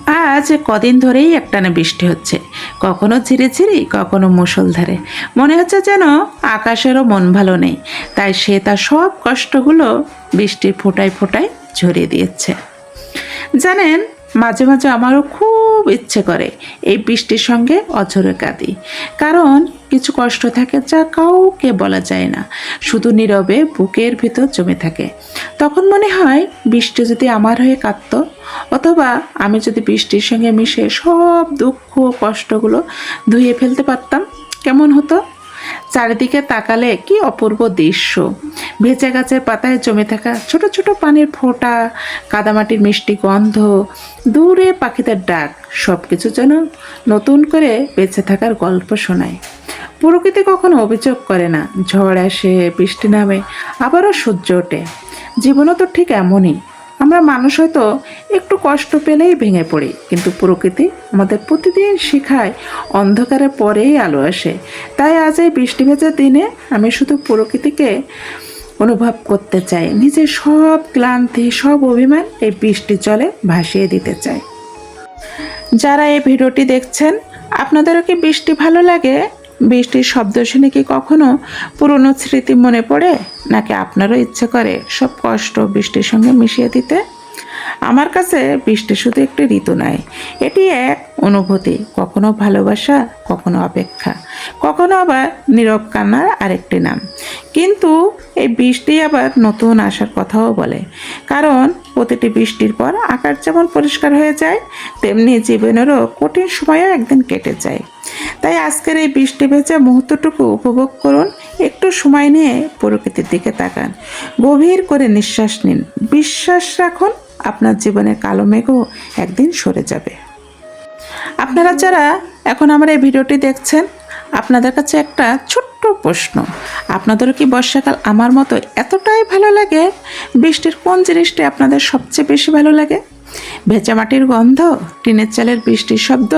আজ কদিন ধরেই একটানা বৃষ্টি হচ্ছে, কখনো ঝিরিঝিরি কখনো মুষলধারে। মনে হচ্ছে যেন আকাশেরও মন ভালো নেই, তাই সে তার সব কষ্টগুলো বৃষ্টির ফোঁটায় ফোঁটায় ঝরিয়ে দিয়েছে। জানেন, মাঝে মাঝে আমারও খুব ইচ্ছে করে এই বৃষ্টির সঙ্গে অঝরে কাঁদি, কারণ কিছু কষ্ট থাকে যা কাউকে বলা যায় না, শুধু নীরবে বুকের ভিতর জমে থাকে। তখন মনে হয় বৃষ্টি যদি আমার হয়ে কাঁদতো, অথবা আমি যদি বৃষ্টির সঙ্গে মিশে সব দুঃখ কষ্টগুলো ধুয়ে ফেলতে পারতাম, কেমন হতো। চারিদিকে তাকালে কি অপূর্ব দৃশ্য! ভেজা গাছের পাতায় জমে থাকা ছোট ছোট পানির ফোঁটা, কাদামাটির মিষ্টি গন্ধ, দূরে পাখিদের ডাক, সব কিছু যেন নতুন করে বেঁচে থাকার গল্প শোনায়। প্রকৃতি কখনো অভিযোগ করে না, ঝড় আসে, বৃষ্টি নামে, আবারও সূর্য ওঠে। জীবনও তো ঠিক এমনই। আমরা মানুষ হয়তো একটু কষ্ট পেলেই ভেঙে পড়ি, কিন্তু প্রকৃতি আমাদের প্রতিদিন শেখায় অন্ধকারের পরেই আলো আসে। তাই আজ এই বৃষ্টি ভেজা দিনে আমি শুধু প্রকৃতিকে অনুভব করতে চাই, নিজের সব ক্লান্তি, সব অভিমান এই বৃষ্টির জলে ভাসিয়ে দিতে চাই। যারা এই ভিডিওটি দেখছেন, আপনাদেরও কি বৃষ্টি ভালো লাগে? বৃষ্টির শব্দ শুনে কি কখনো পুরনো স্মৃতি মনে পড়ে, নাকি আপনারও ইচ্ছে করে সব কষ্ট বৃষ্টির সঙ্গে মিশিয়ে দিতে? আমার কাছে বৃষ্টি শুধু একটি ঋতু নয়, এটি এক অনুভূতি, কখনো ভালোবাসা, কখনো অপেক্ষা, কখনো আবার নীরব কান্নার আরেকটি নাম। কিন্তু এই বৃষ্টি আবার নতুন আসার কথাও বলে, কারণ প্রতিটি বৃষ্টির পর আকাশ যেমন পরিষ্কার হয়ে যায়, তেমনি জীবনেরও কঠিন সময়ও একদিন কেটে যায়। তাই আজকের এই বৃষ্টি ভেজা মুহূর্তটুকু উপভোগ করুন, একটু সময় নিয়ে প্রকৃতির দিকে তাকান, গভীর করে নিঃশ্বাস নিন, বিশ্বাস রাখুন আপনার জীবনের কালো মেঘও একদিন সরে যাবে। আপনারা যারা এখন আমার এই ভিডিওটি দেখছেন, আপনাদের কাছে একটা ছোট্ট প্রশ্ন, আপনাদেরও কি বর্ষাকাল আমার মতো এতটাই ভালো লাগে? বৃষ্টির কোন জিনিসটি আপনাদের সবচেয়ে বেশি ভালো লাগে? ভেজা মাটির গন্ধ, টিনের চালের বৃষ্টির শব্দ,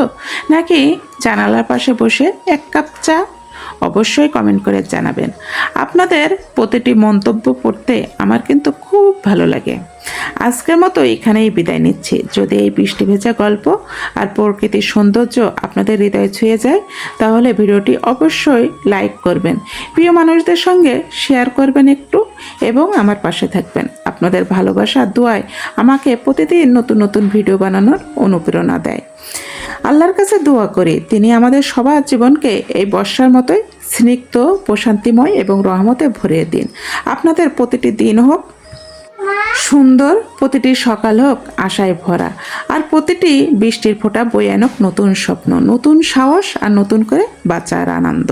নাকি জানালার পাশে বসে এক কাপ চা? অবশ্যই কমেন্ট করে জানাবেন। আপনাদের প্রতিটি মন্তব্য পড়তে আমার কিন্তু খুব ভালো লাগে। আজকের মতো এখানেই বিদায় নিচ্ছি। যদি এই বৃষ্টি ভেজা গল্প আর প্রকৃতির সৌন্দর্য আপনাদের হৃদয় ছুঁয়ে যায়, তাহলে ভিডিওটি অবশ্যই লাইক করবেন, প্রিয় মানুষদের সঙ্গে শেয়ার করবেন একটু, এবং আমার পাশে থাকবেন। আপনাদের ভালোবাসা আর দোয়ায় আমাকে প্রতিদিন নতুন নতুন ভিডিও বানানোর অনুপ্রেরণা দেয়। আল্লাহর কাছে দোয়া করি তিনি আমাদের সবার জীবনকে এই বর্ষার মতোই স্নিগ্ধ, প্রশান্তিময় এবং রহমতে ভরিয়ে দিন। আপনাদের প্রতিটি দিন হোক সুন্দর, প্রতিটি সকাল হোক আশায় ভরা, আর প্রতিটি বৃষ্টির ফোঁটা বয়ে আনুক নতুন স্বপ্ন, নতুন সাহস আর নতুন করে বাঁচার আনন্দ।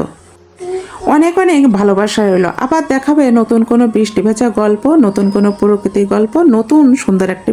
অনেক অনেক ভালোবাসা রইল। আবার দেখাবে নতুন কোনো বৃষ্টি ভেজা গল্প, নতুন কোনো প্রকৃতির গল্প, নতুন সুন্দর একটি